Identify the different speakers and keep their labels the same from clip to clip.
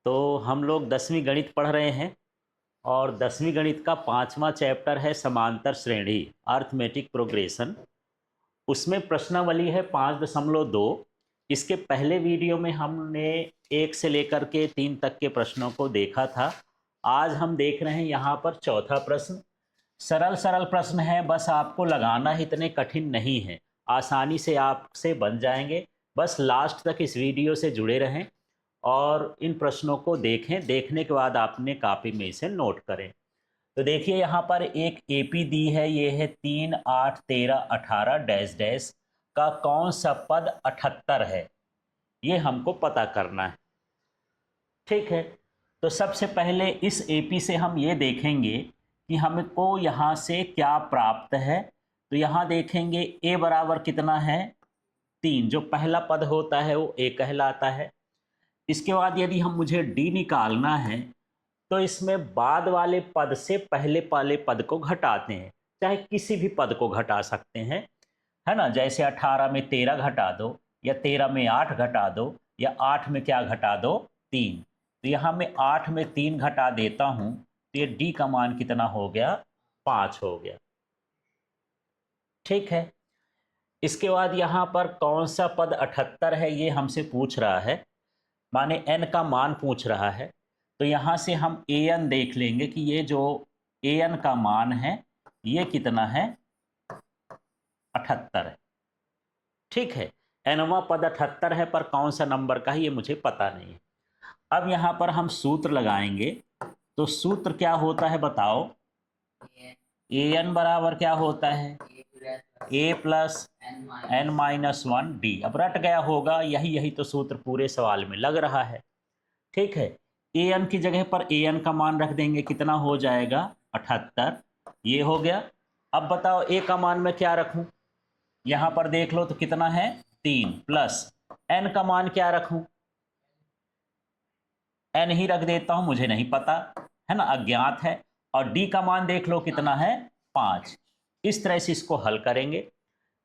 Speaker 1: तो हम लोग 10वीं गणित पढ़ रहे हैं और 10वीं गणित का 5वां चैप्टर है समांतर श्रेणी अर्थमेटिक प्रोग्रेशन। उसमें प्रश्नावली है 5.2। इसके पहले वीडियो में हमने 1 से लेकर के 3 तक के प्रश्नों को देखा था। आज हम देख रहे हैं यहाँ पर चौथा प्रश्न। सरल सरल प्रश्न है, बस आपको लगाना है, इतने कठिन नहीं है, आसानी से आपसे बन जाएंगे। बस लास्ट तक इस वीडियो से जुड़े रहें और इन प्रश्नों को देखें। देखने के बाद आपने कॉपी में इसे नोट करें। तो देखिए यहाँ पर एक एपी दी है, ये है 3, 8, 13, 18 डैश डैश का कौन सा पद 78 है, ये हमको पता करना है। ठीक है, तो सबसे पहले इस एपी से हम ये देखेंगे कि हमको यहाँ से क्या प्राप्त है। तो यहाँ देखेंगे ए बराबर कितना है 3, जो पहला पद होता है वो ए कहलाता है। इसके बाद यदि हम मुझे डी निकालना है तो इसमें बाद वाले पद से पहले वाले पद को घटाते हैं, चाहे किसी भी पद को घटा सकते हैं, है ना। जैसे 18 में 13 घटा दो, या 13 में 8 घटा दो, या 8 में क्या घटा दो 3। तो यहाँ मैं 8 में 3 घटा देता हूँ, तो ये डी का मान कितना हो गया 5 हो गया। ठीक है, इसके बाद यहाँ पर कौन सा पद 78 है ये हमसे पूछ रहा है, माने n का मान पूछ रहा है। तो यहाँ से हम an देख लेंगे कि ये जो an का मान है ये कितना है 78 है। ठीक है, nवां पद 78 है, पर कौन सा नंबर का है ये मुझे पता नहीं है। अब यहाँ पर हम सूत्र लगाएंगे। तो सूत्र क्या होता है बताओ। an बराबर क्या होता है a प्लस n-1 d। अब रट गया होगा, यही तो सूत्र पूरे सवाल में लग रहा है। ठीक है, an की जगह पर an का मान रख देंगे, कितना हो जाएगा 78, ये हो गया। अब बताओ a का मान मैं क्या रखूं, यहां पर देख लो तो कितना है 3, प्लस n का मान क्या रखूं, n ही रख देता हूं, मुझे नहीं पता है ना, अज्ञात है। और d का मान देख लो कितना है 5। इस तरह से इसको हल करेंगे।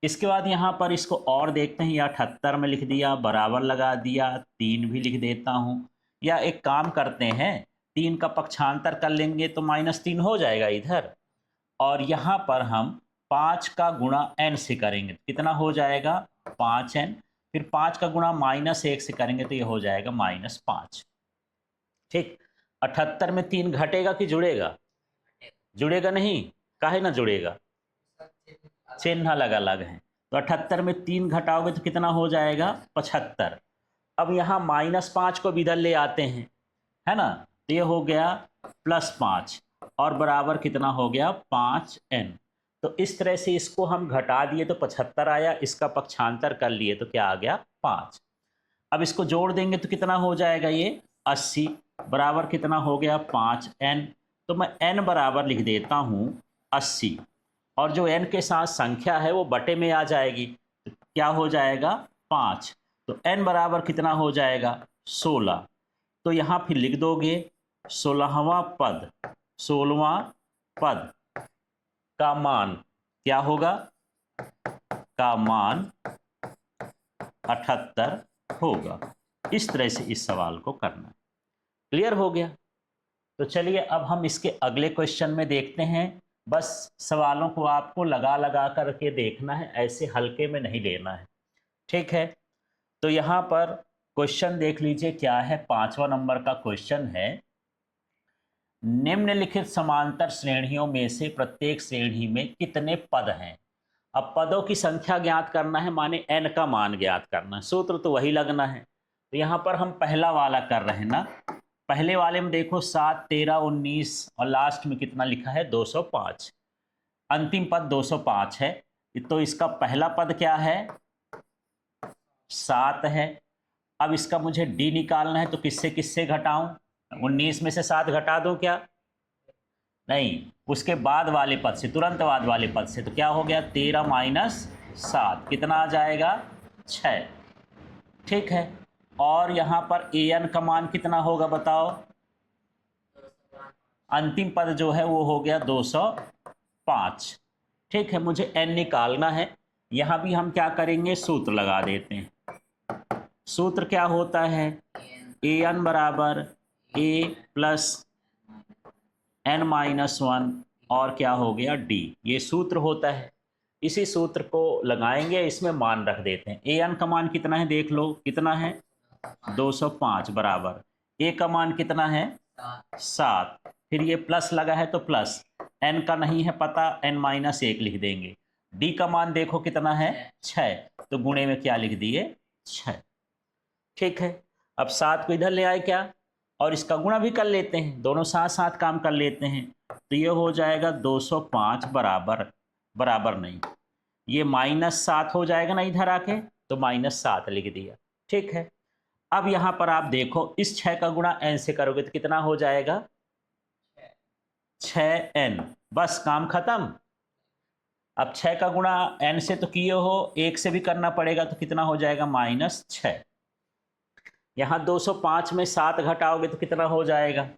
Speaker 1: इसके बाद यहाँ पर इसको और देखते हैं, या 78 में लिख दिया, बराबर लगा दिया, 3 भी लिख देता हूँ, या एक काम करते हैं 3 का पक्षांतर कर लेंगे तो -3 हो जाएगा इधर। और यहाँ पर हम 5 का गुणा n से करेंगे तो कितना हो जाएगा 5n, फिर 5 का गुणा -1 से करेंगे तो ये हो जाएगा -5। ठीक, 78 में 3 घटेगा कि जुड़ेगा, जुड़ेगा नहीं, काहे ना जुड़ेगा, चिन्ह अलग अलग हैं। तो 78 में 3 घटाओगे तो कितना हो जाएगा 75। अब यहाँ -5 को भी इधर ले आते हैं, है ना, तो ये हो गया +5 और बराबर कितना हो गया 5n। तो इस तरह से इसको हम घटा दिए तो 75 आया, इसका पक्षांतर कर लिए तो क्या आ गया 5। अब इसको जोड़ देंगे तो कितना हो जाएगा ये 80, बराबर कितना हो गया 5n। तो मैं n बराबर लिख देता हूँ 80, और जो n के साथ संख्या है वो बटे में आ जाएगी, तो क्या हो जाएगा 5। तो n बराबर कितना हो जाएगा 16। तो यहाँ फिर लिख दोगे 16वां पद, 16वां पद का मान क्या होगा, का मान 78 होगा। इस तरह से इस सवाल को करना। क्लियर हो गया। तो चलिए अब हम इसके अगले क्वेश्चन में देखते हैं। बस सवालों को आपको लगा लगा करके देखना है, ऐसे हल्के में नहीं लेना है। ठीक है, तो यहाँ पर क्वेश्चन देख लीजिए क्या है। 5वां नंबर का क्वेश्चन है, निम्नलिखित समांतर श्रेणियों में से प्रत्येक श्रेणी में कितने पद हैं। अब पदों की संख्या ज्ञात करना है, माने n का मान ज्ञात करना है, सूत्र तो वही लगना है। तो यहाँ पर हम पहला वाला कर रहे हैं ना। पहले वाले में देखो 7, 13, 19 और लास्ट में कितना लिखा है 205। अंतिम पद 205 है, तो इसका पहला पद क्या है 7 है। अब इसका मुझे डी निकालना है, तो किससे किससे घटाऊं, 19 में से 7 घटा दूं क्या, नहीं, उसके बाद वाले पद से, तुरंत बाद वाले पद से। तो क्या हो गया 13 - 7 कितना आ जाएगा 6। ठीक है, और यहाँ पर an का मान कितना होगा बताओ, अंतिम पद जो है वो हो गया 205। ठीक है, मुझे n निकालना है। यहाँ भी हम क्या करेंगे, सूत्र लगा देते हैं। सूत्र क्या होता है, an बराबर ए प्लस n माइनस वन और क्या हो गया डी, ये सूत्र होता है। इसी सूत्र को लगाएंगे, इसमें मान रख देते हैं। ए एन का मान कितना है देख लो, कितना है 205 बराबर, ए का मान कितना है 7, फिर ये प्लस लगा है तो प्लस, एन का नहीं है पता, एन माइनस 1 लिख देंगे। डी का मान देखो कितना है 6, तो गुणे में क्या लिख दिए 6। ठीक है, अब 7 को इधर ले आए क्या, और इसका गुणा भी कर लेते हैं, दोनों साथ साथ काम कर लेते हैं। तो ये हो जाएगा 205 बराबर, बराबर नहीं, ये -7 हो जाएगा ना इधर आके, तो -7 लिख दिया। ठीक है, अब यहाँ पर आप देखो, इस 6 का गुणा n से करोगे तो कितना हो जाएगा 6n, बस काम खत्म। अब 6 का गुणा n से तो किए हो, 1 से भी करना पड़ेगा, तो कितना हो जाएगा -6। यहाँ 205 में 7 घटाओगे तो कितना हो जाएगा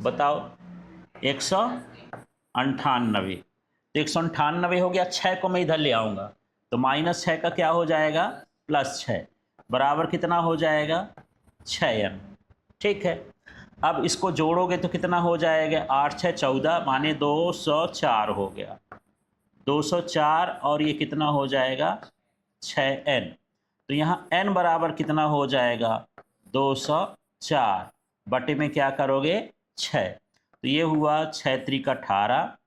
Speaker 1: बताओ 198, तो 198 हो गया। 6 को मैं इधर ले आऊँगा तो -6 का क्या हो जाएगा +6, बराबर कितना हो जाएगा 6n। ठीक है, अब इसको जोड़ोगे तो कितना हो जाएगा 8 6 14 माने 204 हो गया, 204 और ये कितना हो जाएगा 6n। तो यहाँ n बराबर कितना हो जाएगा 204 बटे में क्या करोगे 6, तो ये हुआ 6 त्रिक 18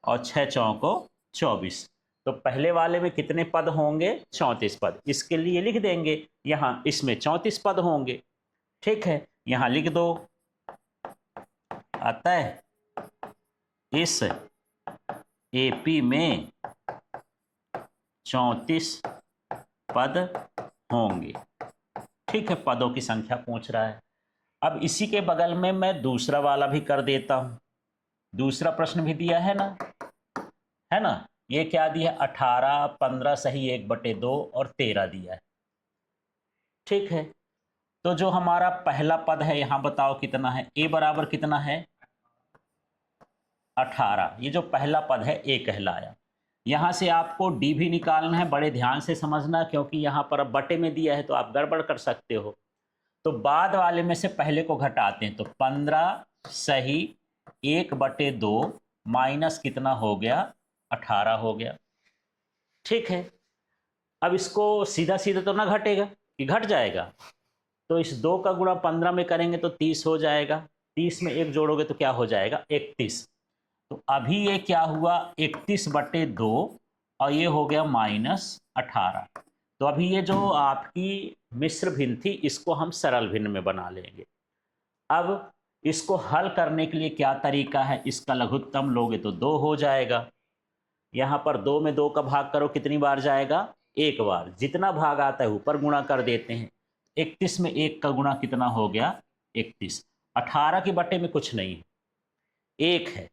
Speaker 1: और 6 चौको 24। तो पहले वाले में कितने पद होंगे 34 पद, इसके लिए लिख देंगे यहाँ इसमें 34 पद होंगे। ठीक है, यहाँ लिख दो, आता है इस एपी में 34 पद होंगे। ठीक है, पदों की संख्या पूछ रहा है। अब इसी के बगल में मैं दूसरा वाला भी कर देता हूं, दूसरा प्रश्न भी दिया है ना, है ना, ये क्या दिया 18 15 सही 1/2 और 13 दिया है। ठीक है, तो जो हमारा पहला पद है यहां बताओ कितना है, ए बराबर कितना है 18, ये जो पहला पद है ए कहलाया। यहाँ से आपको डी भी निकालना है, बड़े ध्यान से समझना, क्योंकि यहाँ पर अब बटे में दिया है तो आप गड़बड़ कर सकते हो। तो बाद वाले में से पहले को घटाते हैं, तो 15 सही 1/2 माइनस कितना हो गया 18 हो गया। ठीक है, अब इसको सीधा सीधा तो ना घटेगा कि घट जाएगा, तो इस 2 का गुणा 15 में करेंगे तो 30 हो जाएगा, 30 में 1 जोड़ोगे तो क्या हो जाएगा 31। तो अभी ये क्या हुआ 31/2 और ये हो गया -18। तो अभी ये जो आपकी मिश्र भिन्न थी इसको हम सरल भिन्न में बना लेंगे। अब इसको हल करने के लिए क्या तरीका है, इसका लघुत्तम लोगे तो 2 हो जाएगा। यहाँ पर 2 में 2 का भाग करो कितनी बार जाएगा 1 बार, जितना भाग आता है ऊपर गुणा कर देते हैं। 31 में 1 का गुणा कितना हो गया 31, 18 के बटे में कुछ नहीं है 1 है,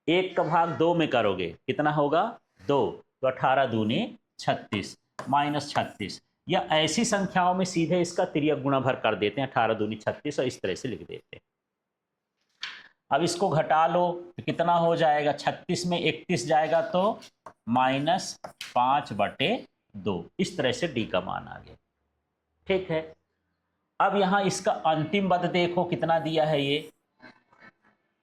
Speaker 1: 1 का भाग 2 में करोगे कितना होगा 2, तो 18 दूनी 36 -36, या ऐसी संख्याओं में सीधे इसका तिर्यक गुणा भर कर देते हैं 18 दूनी 36 और इस तरह से लिख देते हैं। अब इसको घटा लो तो कितना हो जाएगा 36 में 31 जाएगा तो -5/2, इस तरह से डी का मान आ गया। ठीक है, अब यहाँ इसका अंतिम पद देखो कितना दिया है ये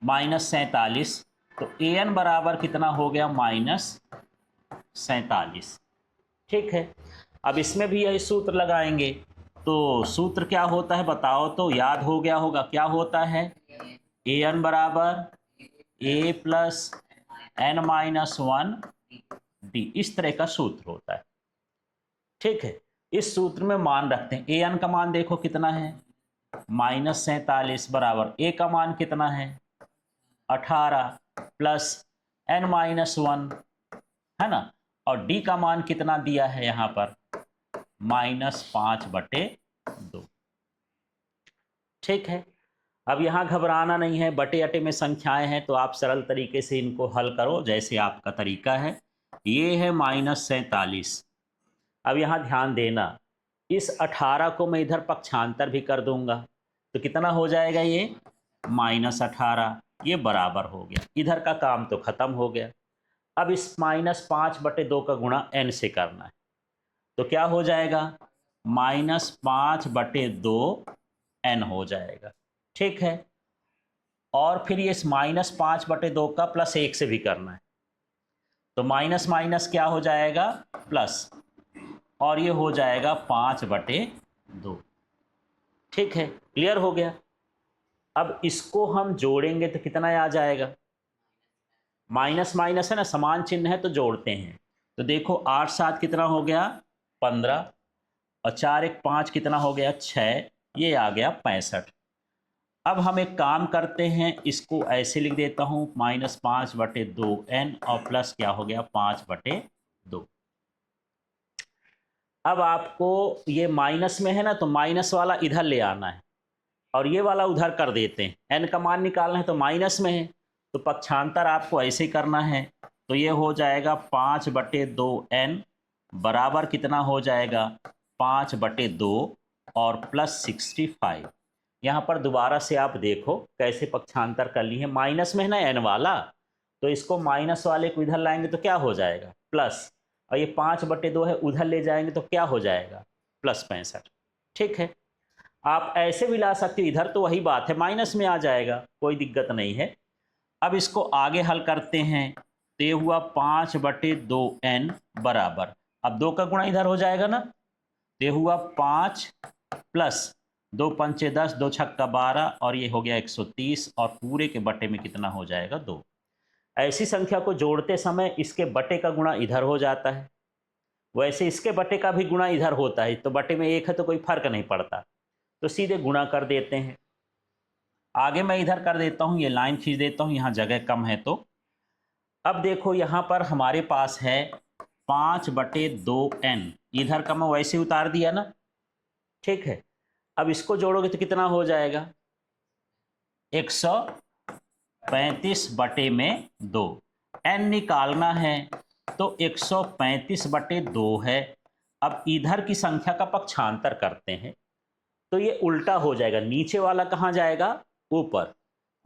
Speaker 1: -47, तो an बराबर कितना हो गया -47। ठीक है, अब इसमें भी यही सूत्र लगाएंगे, तो सूत्र क्या होता है बताओ, तो याद हो गया होगा क्या होता है an बराबर a + n-1 d, इस तरह का सूत्र होता है। ठीक है, इस सूत्र में मान रखते हैं, an का मान देखो कितना है -47 बराबर a का मान कितना है 18 + n-1, है ना, और d का मान कितना दिया है यहाँ पर -5/2। ठीक है, अब यहाँ घबराना नहीं है, बटे अटे में संख्याएं हैं तो आप सरल तरीके से इनको हल करो जैसे आपका तरीका है। ये है -47। अब यहाँ ध्यान देना, इस 18 को मैं इधर पक्षांतर भी कर दूंगा तो कितना हो जाएगा ये -18, ये बराबर हो गया, इधर का काम तो खत्म हो गया। अब इस -5/2 का गुणा n से करना है, तो क्या हो जाएगा -5/2 n हो जाएगा। ठीक है, और फिर ये इस -5/2 का +1 से भी करना है, तो माइनस माइनस क्या हो जाएगा, प्लस, और ये हो जाएगा 5/2। ठीक है, क्लियर हो गया। अब इसको हम जोड़ेंगे तो कितना आ जाएगा, माइनस माइनस है ना, समान चिन्ह है तो जोड़ते हैं। तो देखो 8 7 कितना हो गया, 15, और 4 1 5 कितना हो गया, 6, ये आ गया 65। अब हम एक काम करते हैं, इसको ऐसे लिख देता हूँ, -5/2n और प्लस क्या हो गया, 5/2। अब आपको ये माइनस में है ना, तो माइनस वाला इधर ले आना है और ये वाला उधर कर देते हैं। n का मान निकालना है तो माइनस में है, तो पक्षांतर आपको ऐसे करना है। तो ये हो जाएगा 5/2n बराबर कितना हो जाएगा, 5/2 और +65। यहाँ पर दोबारा से आप देखो कैसे पक्षांतर कर ली है, माइनस में है ना n वाला, तो इसको माइनस वाले को इधर लाएंगे तो क्या हो जाएगा, प्लस, और ये 5/2 है उधर ले जाएंगे तो क्या हो जाएगा, +65। ठीक है, आप ऐसे भी ला सकते हो, इधर तो वही बात है, माइनस में आ जाएगा, कोई दिक्कत नहीं है। अब इसको आगे हल करते हैं, तो ये हुआ 5/2n बराबर, अब 2 का गुणा इधर हो जाएगा ना, तो ये हुआ 5 प्लस 2 पंचे 10, 2 छक्का 12, और ये हो गया 130, और पूरे के बटे में कितना हो जाएगा, 2। ऐसी संख्या को जोड़ते समय इसके बटे का गुणा इधर हो जाता है, वैसे इसके बटे का भी गुणा इधर होता है, तो बटे में 1 है तो कोई फर्क नहीं पड़ता, तो सीधे गुणा कर देते हैं। आगे मैं इधर कर देता हूँ, ये लाइन खींच देता हूँ, यहाँ जगह कम है। तो अब देखो यहाँ पर हमारे पास है 5/2n, इधर का मैं वैसे उतार दिया ना। ठीक है, अब इसको जोड़ोगे तो कितना हो जाएगा, 135/2। n निकालना है तो 135/2 है। अब इधर की संख्या का पक्षांतर करते हैं तो ये उल्टा हो जाएगा, नीचे वाला कहाँ जाएगा, ऊपर,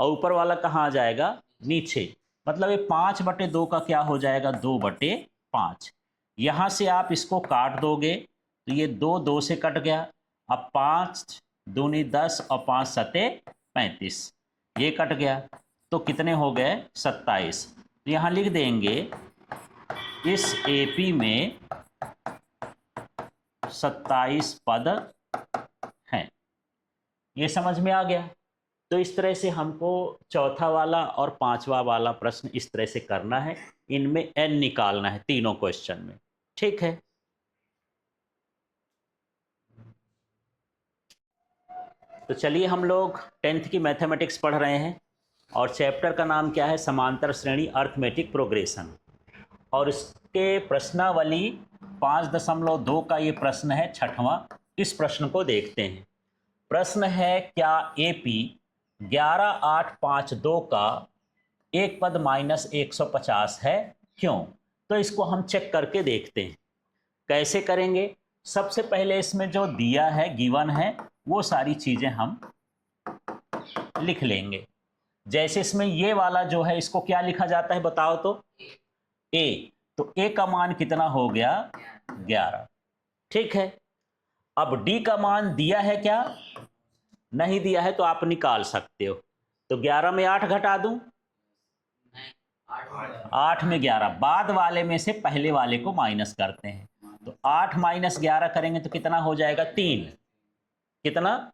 Speaker 1: और ऊपर वाला कहाँ जाएगा, नीचे। मतलब ये 5/2 का क्या हो जाएगा, 2/5। यहाँ से आप इसको काट दोगे तो ये 2 2 से कट गया। अब 5 दूनी 10 और 5 सते 35, ये कट गया, तो कितने हो गए, 27। तो यहाँ लिख देंगे इस एपी में 27 पद हैं। ये समझ में आ गया। तो इस तरह से हमको चौथा वाला और पांचवा वाला प्रश्न इस तरह से करना है, इनमें n निकालना है तीनों क्वेश्चन में। ठीक है, तो चलिए हम लोग 10th की मैथमेटिक्स पढ़ रहे हैं और चैप्टर का नाम क्या है, समांतर श्रेणी अर्थमेटिक प्रोग्रेशन, और इसके प्रश्नावली 5.2 का ये प्रश्न है, छठवां। इस प्रश्न को देखते हैं। प्रश्न है, क्या एपी 11852 का एक पद -150 है, क्यों? तो इसको हम चेक करके देखते हैं। कैसे करेंगे, सबसे पहले इसमें जो दिया है, गिवन है, वो सारी चीजें हम लिख लेंगे। जैसे इसमें ये वाला जो है, इसको क्या लिखा जाता है बताओ तो, ए, तो ए का मान कितना हो गया, 11। ठीक है, अब डी का मान दिया है क्या, नहीं दिया है, तो आप निकाल सकते हो। तो 11 में 8 घटा दूं, 8 में 11, बाद वाले में से पहले वाले को माइनस करते हैं, तो 8 - 11 करेंगे तो कितना हो जाएगा, 3। कितना,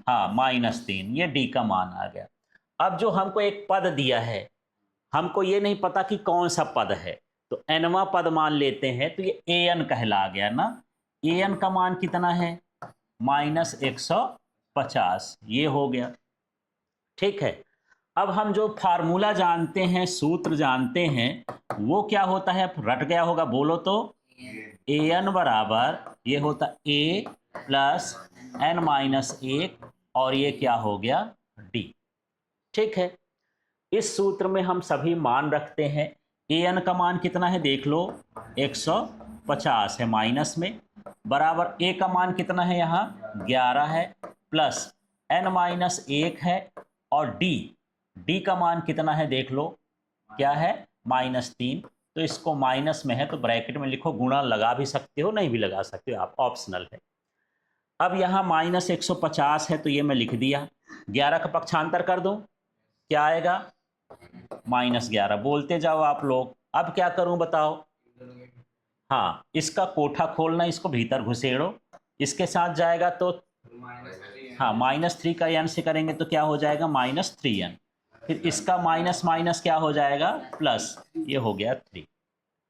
Speaker 1: हाँ, -3। ये डी का मान आ गया। अब जो हमको एक पद दिया है, हमको ये नहीं पता कि कौन सा पद है, तो nवा पद मान लेते हैं, तो ये an कहला गया ना। an का मान कितना है, -150, ये हो गया। ठीक है, अब हम जो फार्मूला जानते हैं, सूत्र जानते हैं, वो क्या होता है, रट गया होगा, बोलो तो, an बराबर ये होता a प्लस n-1, और ये क्या हो गया, d। ठीक है, इस सूत्र में हम सभी मान रखते हैं। an का मान कितना है देख लो, 150 है माइनस में, बराबर a का मान कितना है, यहाँ 11 है, प्लस n-1 है, और d का मान कितना है देख लो, क्या है, -3। तो इसको माइनस में है तो ब्रैकेट में लिखो, गुणा लगा भी सकते हो, नहीं भी लगा सकते हो आप, ऑप्शनल है। अब यहाँ -150 है तो ये मैं लिख दिया। 11 का पक्षांतर कर दूं, क्या आएगा? -11। बोलते जाओ आप लोग। अब क्या करूं बताओ? हाँ, इसका कोठा खोलना, इसको भीतर घुसेड़ो, इसके साथ जाएगा तो हाँ -3 का n से करेंगे तो क्या हो जाएगा? -3n। फिर इसका माइनस माइनस क्या हो जाएगा? प्लस। ये हो गया 3।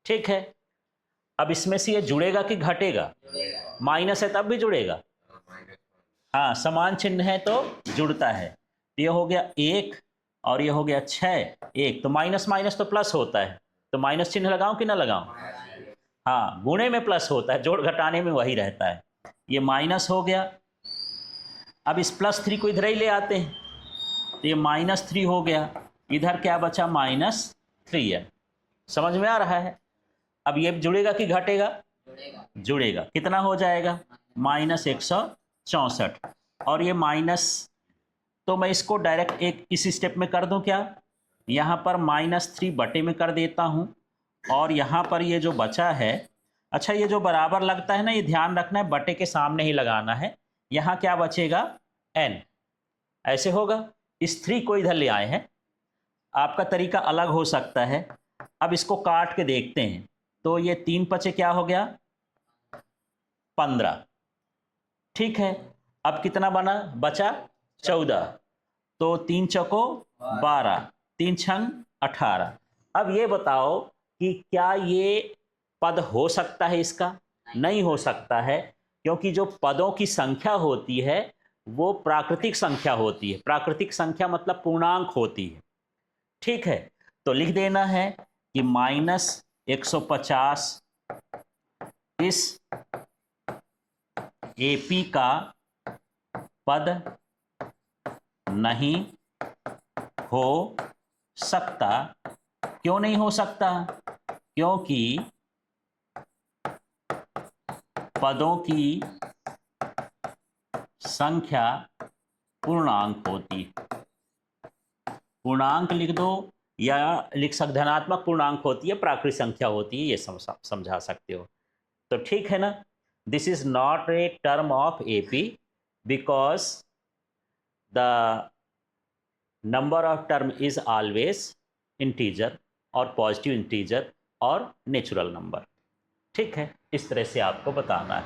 Speaker 1: ठीक है। अब इसमें से ये जुड़ेगा कि घटेगा? माइनस है तब भी जुड़ेगा। हाँ, समान चिन्ह है तो जुड़ता है। ये हो गया 1 और ये हो गया 6। 1 तो माइनस माइनस तो प्लस होता है, तो माइनस चिन्ह लगाऊं कि ना लगाऊं? हाँ, गुणे में प्लस होता है, जोड़ घटाने में वही रहता है। ये माइनस हो गया। अब इस +3 को इधर ही ले आते हैं, तो ये -3 हो गया। इधर क्या बचा? -3n। समझ में आ रहा है? अब ये जुड़ेगा कि घटेगा? जुड़ेगा। कितना हो जाएगा? -164। और ये माइनस, तो मैं इसको डायरेक्ट एक इस स्टेप में कर दूं क्या? यहाँ पर -3 बटे में कर देता हूँ, और यहाँ पर ये जो बचा है, अच्छा ये जो बराबर लगता है ना, ये ध्यान रखना है, बटे के सामने ही लगाना है। यहाँ क्या बचेगा? n। ऐसे होगा। इस 3 को इधर ले आए हैं। आपका तरीका अलग हो सकता है। अब इसको काट के देखते हैं, तो ये 3 पचे क्या हो गया? 15। ठीक है। अब कितना बना? बचा 14। तो 3 चौको 12, 3 छंग 18। अब ये बताओ कि क्या ये पद हो सकता है इसका? नहीं हो सकता है, क्योंकि जो पदों की संख्या होती है वो प्राकृतिक संख्या होती है। प्राकृतिक संख्या मतलब पूर्णांक होती है। ठीक है। तो लिख देना है कि -150 इस एपी का पद नहीं हो सकता। क्यों नहीं हो सकता? क्योंकि पदों की संख्या पूर्णांक होती है। पूर्णांक लिख दो, या लिख सकते धनात्मक पूर्णांक होती है, प्राकृतिक संख्या होती है, ये समझा सकते हो। तो ठीक है ना। This is not a term of AP because the number of term is always integer और पॉजिटिव इंटीजर और नेचुरल नंबर। ठीक है, इस तरह से आपको बताना है।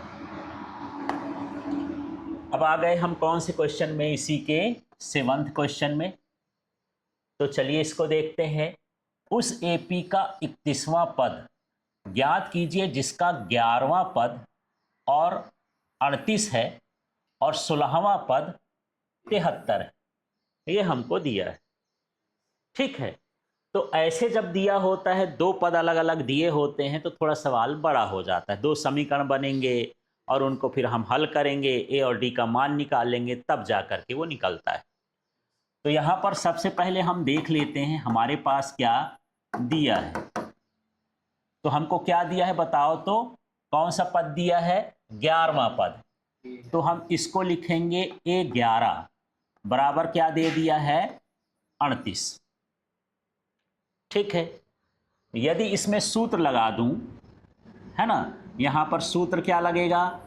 Speaker 1: अब आ गए हम कौन से क्वेश्चन में? इसी के 7th क्वेश्चन में। तो चलिए इसको देखते हैं। उस एपी का 31वां पद ज्ञात कीजिए जिसका 11वां पद और 38 है और 16वां पद 73 है। ये हमको दिया है। ठीक है। तो ऐसे जब दिया होता है, दो पद अलग अलग दिए होते हैं, तो थोड़ा सवाल बड़ा हो जाता है। दो समीकरण बनेंगे और उनको फिर हम हल करेंगे, ए और डी का मान निकालेंगे, तब जा करके वो निकलता है। तो यहाँ पर सबसे पहले हम देख लेते हैं हमारे पास क्या दिया है। तो हमको क्या दिया है बताओ तो? कौन सा पद दिया है? 11वां पद। तो हम इसको लिखेंगे A11 बराबर क्या दे दिया है? 38। ठीक है। यदि इसमें सूत्र लगा दूं, है ना, यहां पर सूत्र क्या लगेगा?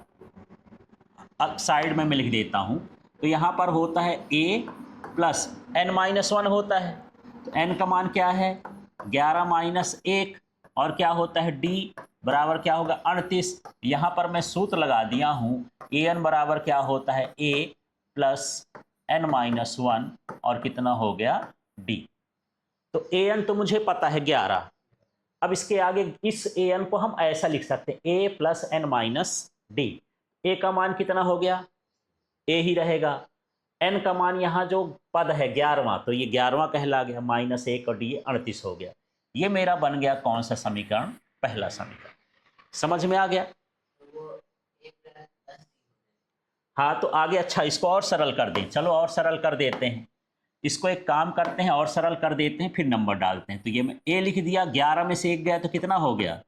Speaker 1: अब साइड में मैं लिख देता हूं। तो यहां पर होता है a प्लस n-1 होता है। तो n का मान क्या है? 11 माइनस 1। और क्या होता है? d बराबर क्या होगा? 38। यहां पर मैं सूत्र लगा दिया हूं। an बराबर क्या होता है? a प्लस n-1 और कितना हो गया? d। तो an तो मुझे पता है 11। अब इसके आगे इस an को हम ऐसा लिख सकते हैं a प्लस n-d। a का मान कितना हो गया? a ही रहेगा। n का मान यहाँ जो पद है 11वां, तो ये 11वां कहला गया, -1 और d 38 हो गया। ये मेरा बन गया कौन सा समीकरण? पहला समीकरण। समझ में आ गया? हाँ, तो आगे अच्छा इसको और सरल कर दें। चलो और सरल कर देते हैं। इसको एक काम करते हैं, और सरल कर देते हैं, फिर नंबर डालते हैं। तो ये मैं a लिख दिया, 11 में से 1 गया तो कितना हो गया?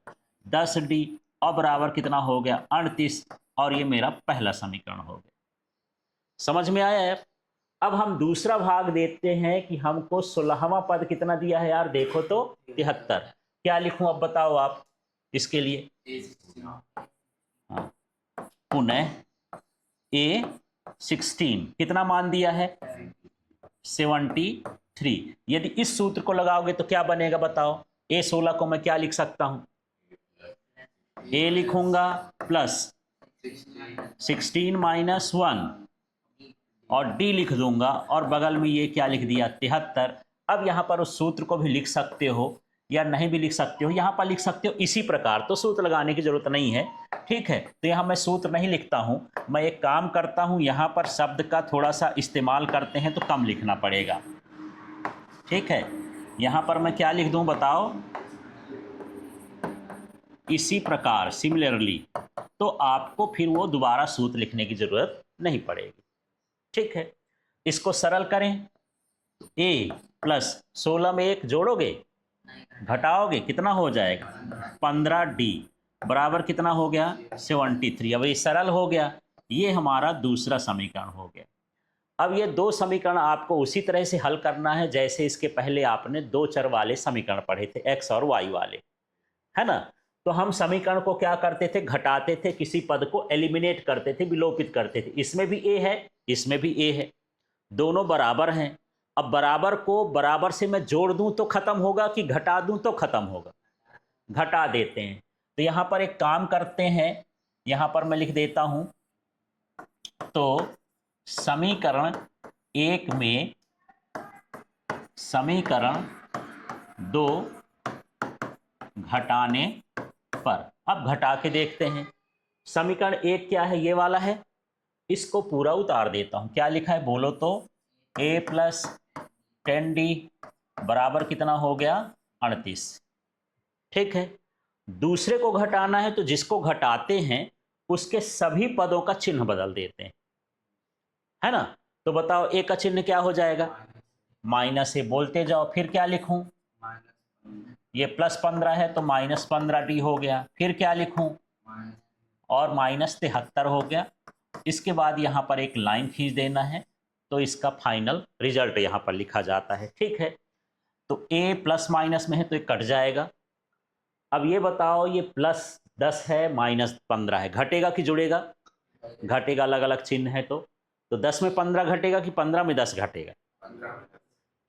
Speaker 1: 10d। और बराबर कितना हो गया? 38। और ये मेरा पहला समीकरण हो गया। समझ में आया है? अब हम दूसरा भाग देखते हैं कि हमको 16वां पद कितना दिया है यार, देखो तो 73। क्या लिखूं अब बताओ आप इसके लिए? हाँ, पुनः A 16 कितना मान दिया है 73। यदि इस सूत्र को लगाओगे तो क्या बनेगा बताओ। A 16 को मैं क्या लिख सकता हूं, A लिखूंगा प्लस 16 माइनस 1 और D लिख दूंगा और बगल में ये क्या लिख दिया 73। अब यहां पर उस सूत्र को भी लिख सकते हो या नहीं भी लिख सकते हो, यहां पर लिख सकते हो इसी प्रकार, तो सूत्र लगाने की जरूरत नहीं है। ठीक है, तो यहां मैं सूत्र नहीं लिखता हूं, मैं एक काम करता हूं, यहां पर शब्द का थोड़ा सा इस्तेमाल करते हैं तो कम लिखना पड़ेगा। ठीक है, यहां पर मैं क्या लिख दूं बताओ, इसी प्रकार सिमिलरली, तो आपको फिर वो दोबारा सूत्र लिखने की जरूरत नहीं पड़ेगी। ठीक है, इसको सरल करें। A प्लस 16 में 1 जोड़ोगे, घटाओगे, कितना हो जाएगा 15D बराबर कितना हो गया 73। अब ये सरल हो गया, ये हमारा दूसरा समीकरण हो गया। अब ये दो समीकरण आपको उसी तरह से हल करना है जैसे इसके पहले आपने दो चर वाले समीकरण पढ़े थे, x और y वाले, है ना। तो हम समीकरण को क्या करते थे, घटाते थे, किसी पद को एलिमिनेट करते थे, विलोपित करते थे। इसमें भी a है, इसमें भी a है, दोनों बराबर हैं। अब बराबर को बराबर से मैं जोड़ दूं तो खत्म होगा कि घटा दूं तो खत्म होगा, घटा देते हैं। तो यहां पर एक काम करते हैं, यहां पर मैं लिख देता हूं, तो समीकरण 1 में समीकरण 2 घटाने पर, अब घटा के देखते हैं। समीकरण 1 क्या है, ये वाला है, इसको पूरा उतार देता हूं। क्या लिखा है बोलो तो, a प्लस 10D बराबर कितना हो गया 38। ठीक है, दूसरे को घटाना है तो जिसको घटाते हैं उसके सभी पदों का चिन्ह बदल देते हैं, है ना। तो बताओ a का चिन्ह क्या हो जाएगा, माइनस a, बोलते जाओ। फिर क्या लिखूं, ये प्लस 15 है तो माइनस 15D हो गया। फिर क्या लिखूं, और माइनस 73 हो गया। इसके बाद यहां पर एक लाइन खींच देना है, तो इसका फाइनल रिजल्ट यहां पर लिखा जाता है। ठीक है, तो a प्लस माइनस में है तो ये कट जाएगा। अब ये बताओ, ये प्लस 10 है माइनस 15 है, घटेगा कि जुड़ेगा, घटेगा, अलग अलग चिन्ह है तो 10 में 15 घटेगा कि 15 में 10 घटेगा,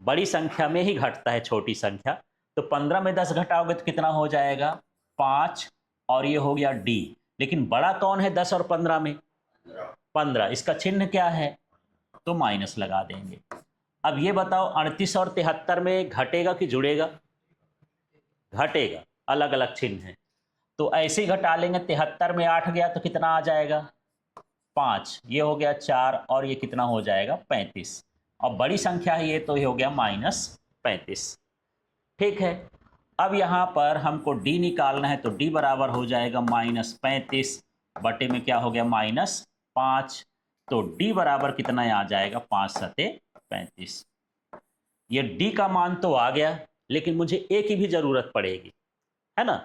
Speaker 1: बड़ी संख्या में ही घटता है छोटी संख्या। तो 15 में 10 घटाओगे तो कितना हो जाएगा 5, और ये हो गया D। लेकिन बड़ा कौन है 10 और 15 में, 15, इसका चिन्ह क्या है, तो माइनस लगा देंगे। अब ये बताओ 38 और 73 में घटेगा कि जुड़ेगा, घटेगा, अलग अलग चिन्ह है, तो ऐसे ही घटा लेंगे। 73 में 8 गया तो कितना आ जाएगा 5, ये हो गया 4, और ये कितना हो जाएगा 35, और बड़ी संख्या है ये, तो ये हो गया -35। ठीक है, अब यहाँ पर हमको D निकालना है, तो D बराबर हो जाएगा -35 बटे में क्या हो गया -5, तो D बराबर कितना आ जाएगा 5 सते 35। ये D का मान तो आ गया, लेकिन मुझे A की भी जरूरत पड़ेगी, है ना।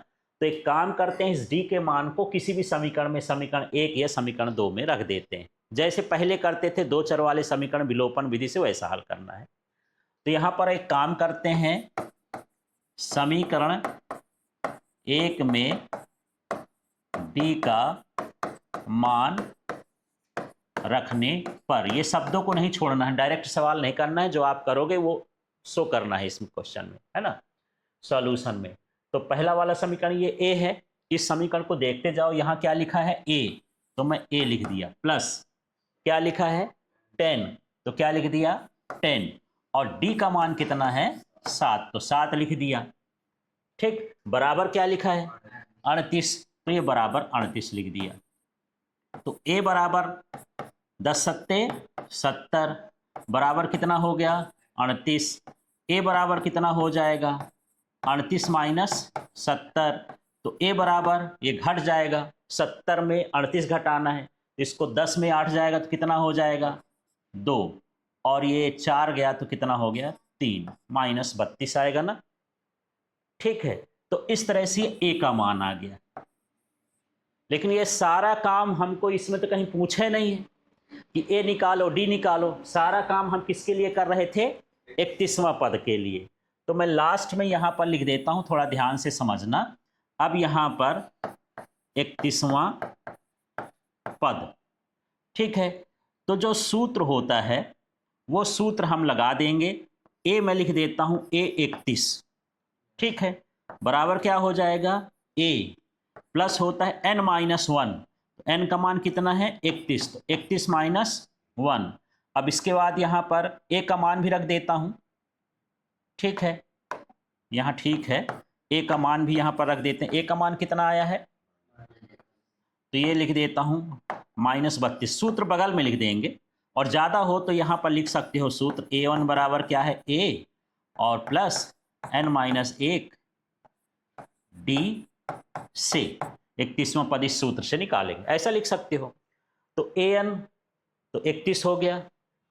Speaker 1: तो एक काम करते हैं, इस D के मान को किसी भी समीकरण में, समीकरण 1 या समीकरण 2 में रख देते हैं, जैसे पहले करते थे दो चर वाले समीकरण विलोपन विधि से, वैसा हल करना है। तो यहां पर एक काम करते हैं, समीकरण 1 में D का मान रखने पर, ये शब्दों को नहीं छोड़ना है, डायरेक्ट सवाल नहीं करना है, जो आप करोगे वो शो करना है इसमें क्वेश्चन में, है ना, सॉल्यूशन में। तो पहला वाला समीकरण ये A है, इस समीकरण को देखते जाओ, यहां क्या लिखा है A, तो मैं A लिख दिया, प्लस क्या लिखा है 10, तो क्या लिख दिया 10, और D का मान कितना है 7, तो 7 लिख दिया। ठीक, बराबर क्या लिखा है 38, तो ये बराबर 38 लिख दिया। तो A बराबर 10 सत्ते 70 बराबर कितना हो गया 38। A बराबर कितना हो जाएगा 38 माइनस 70, तो A बराबर, ये घट जाएगा, 70 में 38 घटाना है, इसको 10 में 8 जाएगा तो कितना हो जाएगा 2, और ये 4 गया तो कितना हो गया 3, -32 आएगा ना। ठीक है, तो इस तरह से A का मान आ गया। लेकिन ये सारा काम हमको इसमें तो कहीं पूछे नहीं है कि A निकालो D निकालो, सारा काम हम किसके लिए कर रहे थे 31वां पद के लिए। तो मैं लास्ट में यहां पर लिख देता हूं, थोड़ा ध्यान से समझना। अब यहां पर 31वां पद, ठीक है, तो जो सूत्र होता है वो सूत्र हम लगा देंगे। ए मैं लिख देता हूं A31, ठीक है, बराबर क्या हो जाएगा, ए प्लस होता है n-1, n का मान कितना है 31, तो 31 माइनस 1। अब इसके बाद यहाँ पर ए का मान भी रख देता हूँ, ठीक है, यहाँ ठीक है, ए का मान भी यहाँ पर रख देते हैं। ए का मान कितना आया है, तो ये लिख देता हूँ -32, सूत्र बगल में लिख देंगे, और ज़्यादा हो तो यहाँ पर लिख सकते हो सूत्र A1 बराबर क्या है, ए और प्लस n-1 डी से 31वां पद इस सूत्र से निकालेंगे, ऐसा लिख सकते हो। तो an तो 31 हो गया,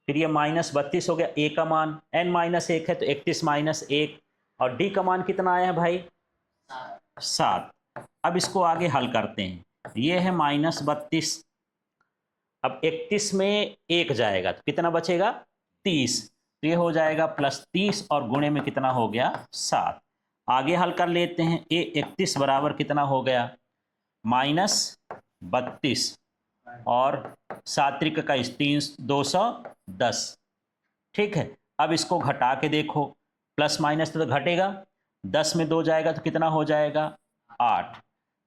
Speaker 1: फिर ये -32 हो गया, ए का मान n-1 है तो 31 माइनस 1, और डी का मान कितना आया है भाई, 7। अब इसको आगे हल करते हैं, ये है -32, अब 31 में 1 जाएगा तो कितना बचेगा 30, तो ये हो जाएगा +30 और गुणे में कितना हो गया 7। आगे हल कर लेते हैं, A31 बराबर कितना हो गया -32 और 7 का 3 210, ठीक है। अब इसको घटा के देखो, प्लस माइनस तो घटेगा, 10 में 2 जाएगा तो कितना हो जाएगा 8,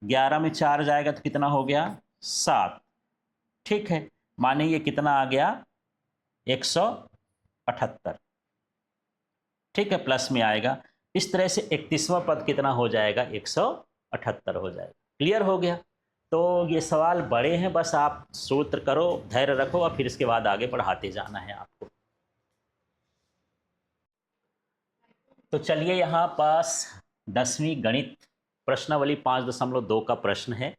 Speaker 1: 11 में 4 जाएगा तो कितना हो गया 7, ठीक है, माने ये कितना आ गया 178, ठीक है, प्लस में आएगा। इस तरह से 31वां पद कितना हो जाएगा 178 हो जाएगा। क्लियर हो गया। तो ये सवाल बड़े हैं, बस आप सूत्र करो, धैर्य रखो और फिर इसके बाद आगे बढ़ाते जाना है आपको। तो चलिए, यहाँ पास 10वीं गणित प्रश्नावली 5.2 का प्रश्न है,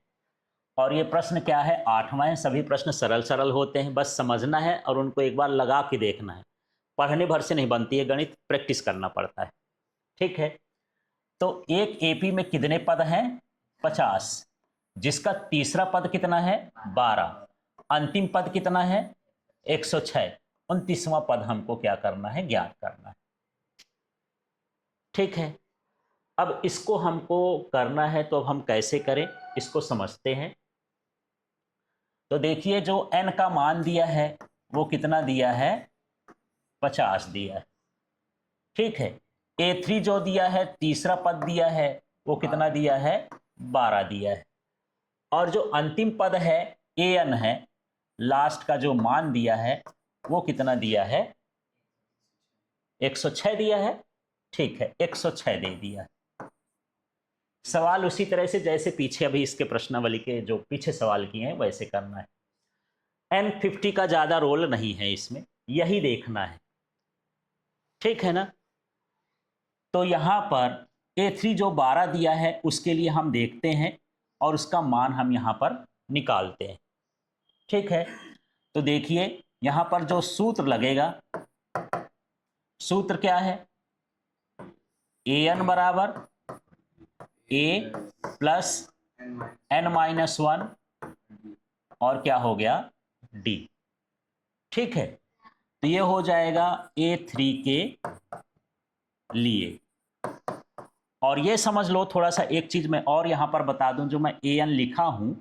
Speaker 1: और ये प्रश्न क्या है 8वां है। सभी प्रश्न सरल सरल होते हैं, बस समझना है और उनको एक बार लगा के देखना है। पढ़ने भर से नहीं बनती है गणित, प्रैक्टिस करना पड़ता है, ठीक है। तो एक एपी में कितने पद हैं 50, जिसका तीसरा पद कितना है 12, अंतिम पद कितना है 106, 29वां पद हमको क्या करना है, ज्ञात करना है, ठीक है। अब इसको हमको करना है, तो अब हम कैसे करें इसको समझते हैं। तो देखिए, जो n का मान दिया है वो कितना दिया है 50 दिया है, ठीक है। A3 जो दिया है, तीसरा पद दिया है, वो कितना दिया है 12 दिया है, और जो अंतिम पद है an है, लास्ट का जो मान दिया है वो कितना दिया है 106 दिया है, ठीक है, 106 दे दिया है। सवाल उसी तरह से जैसे पीछे अभी इसके प्रश्नावली के जो पीछे सवाल किए हैं वैसे करना है। n50 का ज्यादा रोल नहीं है इसमें, यही देखना है, ठीक है ना। तो यहां पर A3 जो 12 दिया है उसके लिए हम देखते हैं और उसका मान हम यहां पर निकालते हैं, ठीक है। तो देखिए, यहां पर जो सूत्र लगेगा, सूत्र क्या है, an बराबर a प्लस n-1 और क्या हो गया d, ठीक है। तो ये हो जाएगा A3 के लिए। और ये समझ लो थोड़ा सा, एक चीज मैं और यहां पर बता दूं, जो मैं an लिखा हूं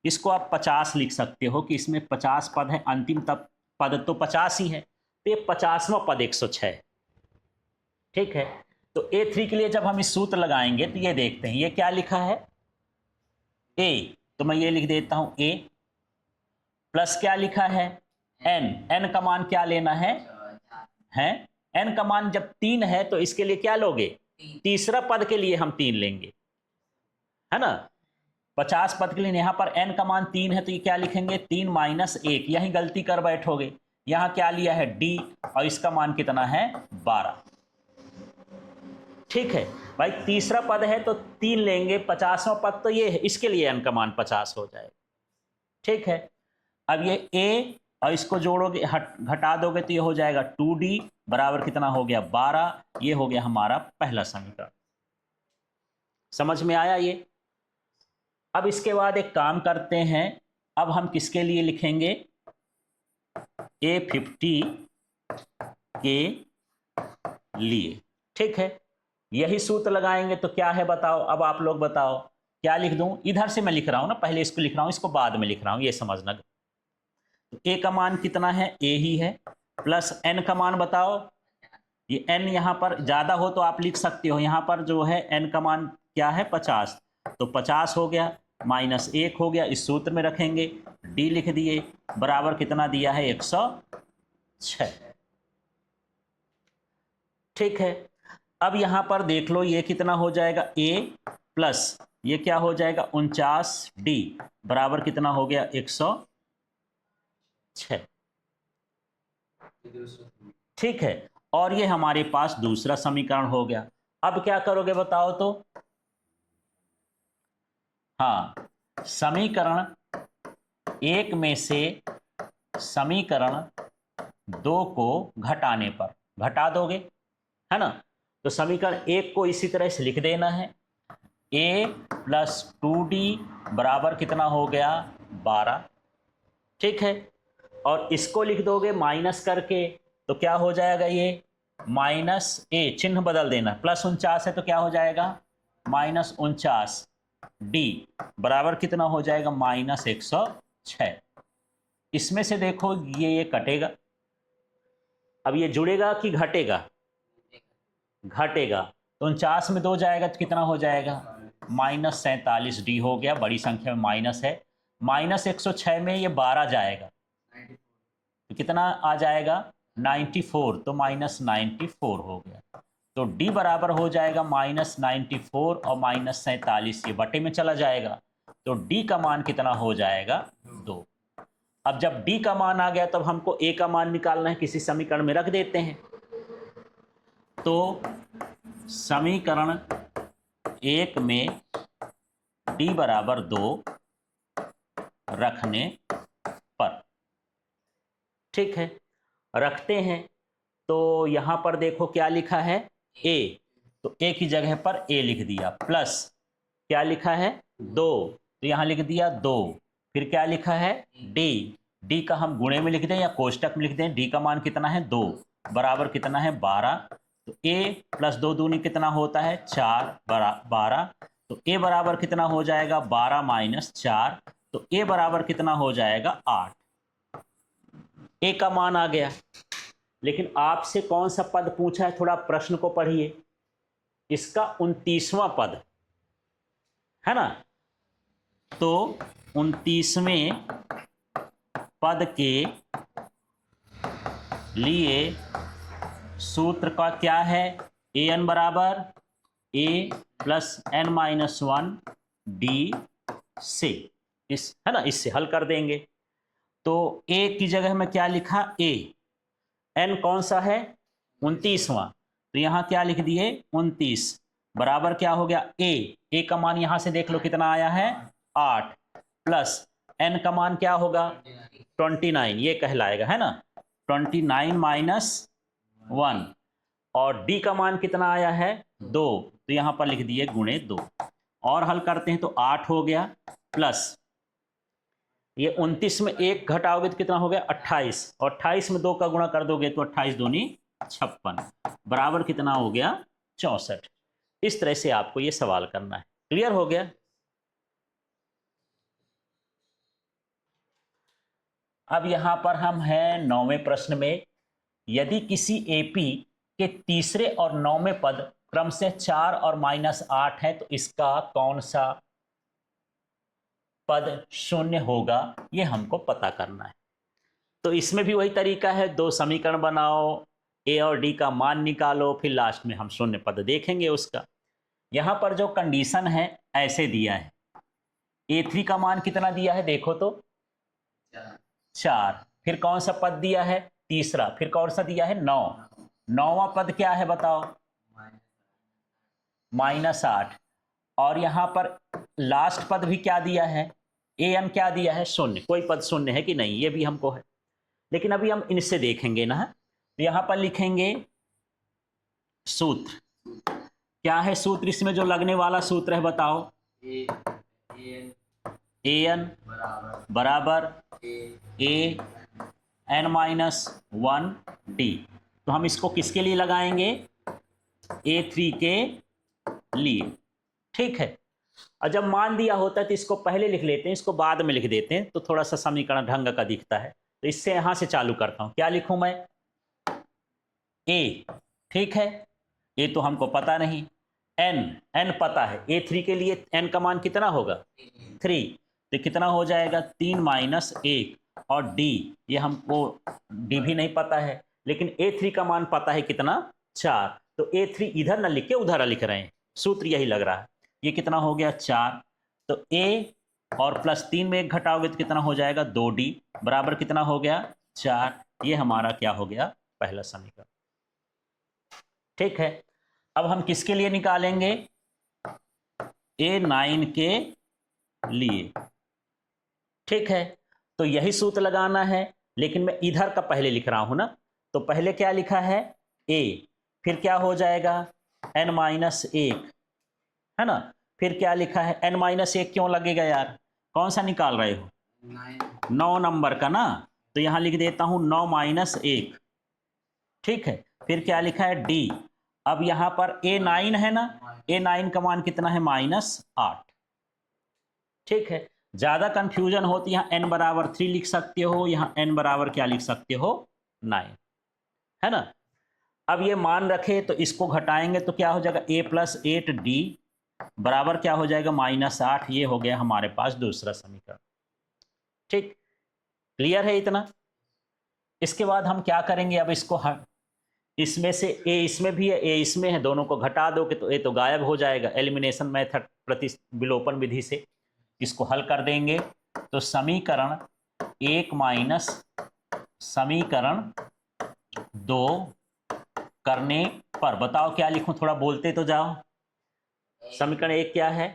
Speaker 1: इसको आप 50 लिख सकते हो कि इसमें 50 पद है, अंतिम तक पद तो 50 ही है, तो ये 50वां पद 106, ठीक है। तो A3 के लिए जब हम इस सूत्र लगाएंगे तो ये देखते हैं, ये क्या लिखा है A, तो मैं ये लिख देता हूं A प्लस क्या लिखा है n का मान क्या लेना है, n का मान जब 3 है तो इसके लिए क्या लोगे, तीसरा पद के लिए हम 3 लेंगे, है ना। 50 पद के लिए यहां पर n का मान 3 है तो ये क्या लिखेंगे 3 माइनस 1, यही गलती कर बैठोगे। यहां क्या लिया है d और इसका मान कितना है 12, ठीक है भाई। तीसरा पद है तो 3 लेंगे, 50वां पद तो ये है, इसके लिए n का मान 50 हो जाएगा, ठीक है। अब ये a और इसको जोड़ोगे, घटा दोगे तो ये हो जाएगा 2d बराबर कितना हो गया 12, ये हो गया हमारा पहला समीकरण। समझ में आया ये। अब इसके बाद एक काम करते हैं, अब हम किसके लिए लिखेंगे A50 के लिए, ठीक है। यही सूत्र लगाएंगे तो क्या है बताओ, अब आप लोग बताओ क्या लिख दूं, इधर से मैं लिख रहा हूं ना, पहले इसको लिख रहा हूं, इसको बाद में लिख रहा हूं, ये समझना। तो ए का मान कितना है, ए ही है, प्लस एन का मान बताओ। ये एन यहाँ पर ज़्यादा हो तो आप लिख सकते हो, यहाँ पर जो है एन का मान क्या है 50, तो 50 हो गया, माइनस 1 हो गया, इस सूत्र में रखेंगे, डी लिख दिए, बराबर कितना दिया है 106। ठीक है, अब यहाँ पर देख लो ये कितना हो जाएगा, ए प्लस ये क्या हो जाएगा 49 डी बराबर कितना हो गया 106। ठीक है, और ये हमारे पास दूसरा समीकरण हो गया। अब क्या करोगे बताओ तो, हाँ, समीकरण एक में से समीकरण दो को घटाने पर घटा दोगे, है ना। तो समीकरण एक को इसी तरह से लिख देना है, a प्लस 2d बराबर कितना हो गया 12। ठीक है, और इसको लिख दोगे माइनस करके, तो क्या हो जाएगा, ये माइनस ए चिन्ह बदल देना, प्लस 49 है तो क्या हो जाएगा माइनस 49 डी बराबर कितना हो जाएगा माइनस 106। इसमें से देखो ये कटेगा, अब ये जुड़ेगा कि घटेगा, घटेगा, तो 49 में 2 जाएगा तो कितना हो जाएगा माइनस 47 डी हो गया, बड़ी संख्या में माइनस है, माइनस 106 में ये 12 जाएगा तो कितना आ जाएगा 94, तो माइनस 94 हो गया, तो डी बराबर हो जाएगा माइनस 94 और माइनस 47, ये बटे में चला जाएगा, तो डी का मान कितना हो जाएगा 2। अब जब डी का मान आ गया तब हमको ए का मान निकालना है, किसी समीकरण में रख देते हैं। तो समीकरण एक में डी बराबर 2 रखने पर, ठीक है, रखते हैं। तो यहां पर देखो क्या लिखा है ए, तो ए की जगह पर ए लिख दिया, प्लस क्या लिखा है 2, तो यहां लिख दिया 2, फिर क्या लिखा है डी, डी का हम गुणे में लिख दें या कोष्टक में लिख दें, डी का मान कितना है 2 बराबर कितना है 12, तो ए प्लस 2 दूनी कितना होता है 4 12, तो ए बराबर कितना हो जाएगा 12 माइनस 4, तो ए बराबर कितना हो जाएगा 8। ए का मान आ गया, लेकिन आपसे कौन सा पद पूछा है, थोड़ा प्रश्न को पढ़िए, इसका 29वां पद है ना, तो 29वें पद के लिए सूत्र का क्या है, ए एन बराबर ए प्लस एन माइनस 1 डी से, इस है ना, इससे हल कर देंगे। तो ए की जगह में क्या लिखा ए, एन कौन सा है 29वां, तो यहां क्या लिख दिए 29 बराबर क्या हो गया ए का मान यहां से देख लो कितना आया है 8, प्लस एन का मान क्या होगा 29, ये कहलाएगा, है ना, 29 माइनस 1, और डी का मान कितना आया है 2, तो यहां पर लिख दिए गुणे 2, और हल करते हैं तो 8 हो गया, प्लस ये 29 में 1 घटाओगे तो कितना हो गया 28, और 28 में 2 का गुणा कर दोगे तो 28 दूनी 56 बराबर कितना हो गया 64। इस तरह से आपको ये सवाल करना है। क्लियर हो गया। अब यहां पर हम हैं 9वें प्रश्न में, यदि किसी एपी के तीसरे और 9वें पद क्रम से 4 और -8 है तो इसका कौन सा पद शून्य होगा, ये हमको पता करना है। तो इसमें भी वही तरीका है, 2 समीकरण बनाओ, ए और डी का मान निकालो, फिर लास्ट में हम शून्य पद देखेंगे उसका। यहां पर जो कंडीशन है ऐसे दिया है, A3 का मान कितना दिया है देखो तो 4, फिर कौन सा पद दिया है तीसरा, फिर कौन सा दिया है 9, 9वां पद क्या है बताओ -8, और यहां पर लास्ट पद भी क्या दिया है an क्या दिया है 0, कोई पद शून्य है कि नहीं ये भी हमको है, लेकिन अभी हम इनसे देखेंगे ना। तो यहां पर लिखेंगे सूत्र, क्या है सूत्र इसमें जो लगने वाला सूत्र है बताओ, an बराबर a n-1 d, तो हम इसको किसके लिए लगाएंगे A3 के लिए, ठीक है। और जब मान दिया होता है तो इसको पहले लिख लेते हैं, इसको बाद में लिख देते हैं, तो थोड़ा सा समीकरण ढंग का दिखता है। तो इससे यहाँ से चालू करता हूँ। क्या लिखूँ मैं? ए, ठीक है, ए तो हमको पता नहीं, एन पता है, A3 के लिए एन का मान कितना होगा? 3, तो कितना हो जाएगा? 3 माइनस 1, और डी, ये हमको डी भी नहीं पता है, लेकिन A3 का मान पता है कितना? 4, तो A3 इधर ना लिख के उधर लिख रहे हैं, सूत्र यही लग रहा है। ये कितना हो गया? 4, तो A और प्लस 3 में 1 घटाओगे तो कितना हो जाएगा? 2D बराबर कितना हो गया? 4। ये हमारा क्या हो गया? पहला समीकरण। ठीक है, अब हम किसके लिए निकालेंगे? A9 के लिए। ठीक है, तो यही सूत्र लगाना है, लेकिन मैं इधर का पहले लिख रहा हूं ना, तो पहले क्या लिखा है? A, फिर क्या हो जाएगा? n-1, है ना, फिर क्या लिखा है? n-1 क्यों लगेगा यार? कौन सा निकाल रहे हो? 9 नंबर का ना, तो यहां लिख देता हूं 9-1। ठीक है, फिर क्या लिखा है? D। अब यहां पर A9 है ना, A9 का मान कितना है? -8। ठीक है, ज्यादा कंफ्यूजन हो तो यहाँ n बराबर 3 लिख सकते हो, यहाँ n बराबर क्या लिख सकते हो? 9, है ना। अब ये मान रखे तो इसको घटाएंगे तो क्या हो जाएगा? A + 8D बराबर क्या हो जाएगा? -8। ये हो गया हमारे पास दूसरा समीकरण। ठीक, क्लियर है इतना? इसके बाद हम क्या करेंगे? अब इसको इसमें से A इसमें भी है, A इसमें है, दोनों को घटा दोगे तो A तो गायब हो जाएगा। एलिमिनेशन मेथड, प्रतिविलोपन विधि से इसको हल कर देंगे, तो समीकरण 1 माइनस समीकरण 2 करने पर बताओ क्या लिखूं? थोड़ा बोलते तो जाओ। समीकरण 1 क्या है?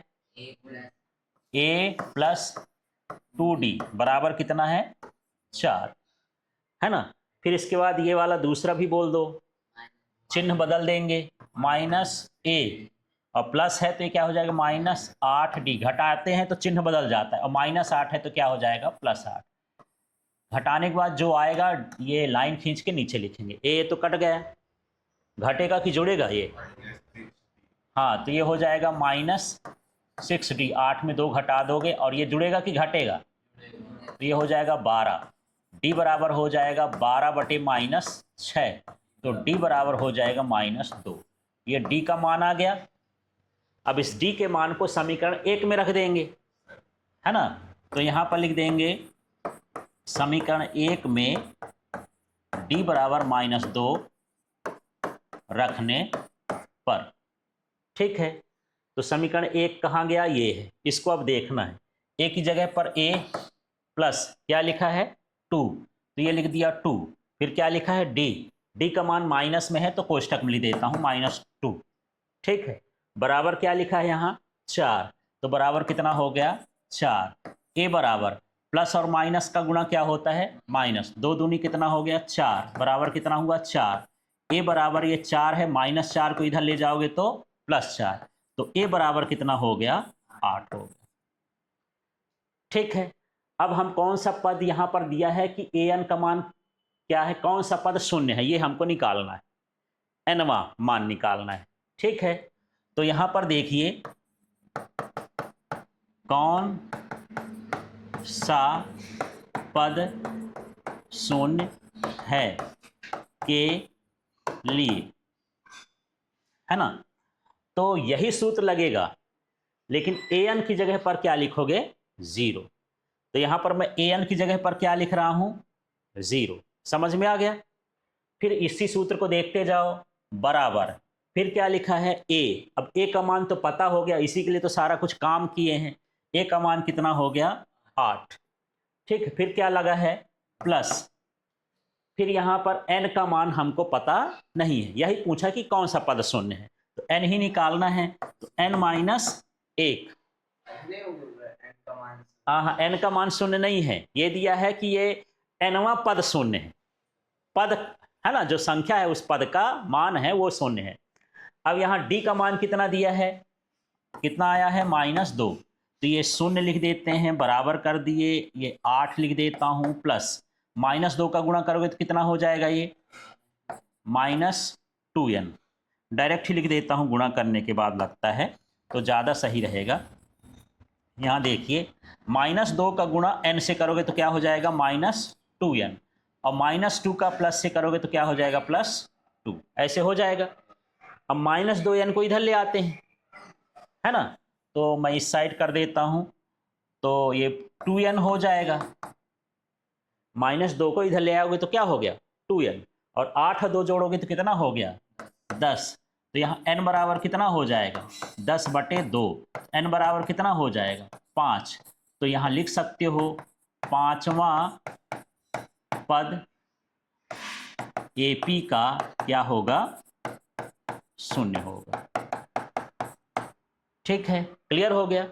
Speaker 1: A + 2D बराबर कितना है? 4, है ना। फिर इसके बाद ये वाला दूसरा भी बोल दो, चिन्ह बदल देंगे, -A और प्लस है तो ये क्या हो जाएगा? -8D। घटाते हैं तो चिन्ह बदल जाता है, और -8 है तो क्या हो जाएगा? +8। घटाने के बाद जो आएगा ये लाइन खींच के नीचे लिखेंगे। ए तो कट गया, घटेगा कि जुड़ेगा ये? हाँ, तो ये हो जाएगा -6D। 8 में 2 घटा दोगे, और ये जुड़ेगा कि घटेगा? तो ये हो जाएगा 12। D बराबर हो जाएगा 12/-6, तो D बराबर हो जाएगा -2। ये D का मान आ गया। अब इस D के मान को समीकरण 1 में रख देंगे, है ना। तो यहां पर लिख देंगे समीकरण 1 में D बराबर -2 रखने पर। ठीक है, तो समीकरण 1 कहाँ गया? ये है, इसको अब देखना है। A की जगह पर A प्लस क्या लिखा है? 2, तो ये लिख दिया 2। फिर क्या लिखा है? D का मान माइनस में है तो कोष्टक में लिख देता हूं -2। ठीक है, बराबर क्या लिखा है यहाँ? 4, तो बराबर कितना हो गया? 4। A बराबर प्लस और माइनस का गुणा क्या होता है? माइनस। 2 दूनी कितना हो गया? 4, बराबर कितना हुआ? 4। A बराबर ये 4 है, -4 को इधर ले जाओगे तो +4, तो A बराबर कितना हो गया? 8 हो गया। ठीक है, अब हम कौन सा पद यहां पर दिया है कि an का मान क्या है? कौन सा पद शून्य है? ये हमको निकालना है, nवां मान निकालना है। ठीक है, तो यहां पर देखिए कौन सा पद शून्य है के लिए, है ना। तो यही सूत्र लगेगा, लेकिन an की जगह पर क्या लिखोगे? 0। तो यहां पर मैं an की जगह पर क्या लिख रहा हूं? 0। समझ में आ गया? फिर इसी सूत्र को देखते जाओ, बराबर फिर क्या लिखा है? A। अब A का मान तो पता हो गया, इसी के लिए तो सारा कुछ काम किए हैं। A का मान कितना हो गया? 8। ठीक है, फिर क्या लगा है? प्लस। फिर यहां पर n का मान हमको पता नहीं है, यही पूछा कि कौन सा पद शून्य है, तो n ही निकालना है। तो n-1, हाँ, n का मान शून्य नहीं है, ये दिया है कि ये nवां पद शून्य है। पद है ना, जो संख्या है उस पद का मान है वो शून्य है। अब यहाँ D का मान कितना दिया है? कितना आया है? -2। तो ये शून्य लिख देते हैं, बराबर कर दिए, ये 8 लिख देता हूं, प्लस -2 का गुणा करोगे तो कितना हो जाएगा? ये -2n। डायरेक्ट ही लिख देता हूं, गुणा करने के बाद लगता है तो ज़्यादा सही रहेगा। यहाँ देखिए, -2 का गुणा n से करोगे तो क्या हो जाएगा? 2n, और -2 का प्लस से करोगे तो क्या हो जाएगा, +2, ऐसे हो जाएगा। अब -2n को इधर ले आते हैं, है ना, तो मैं इस साइड कर देता हूं, तो ये 2n हो जाएगा। -2 को इधर ले आओगे तो क्या हो गया, 2n, और 8 और 2 जोड़ोगे तो कितना हो गया, 10। तो यहाँ n बराबर कितना हो जाएगा, 10/2। n बराबर कितना हो जाएगा, 5। तो यहाँ लिख सकते हो 5वां पद AP का क्या होगा, 0 होगा। ठीक है, क्लियर हो गया।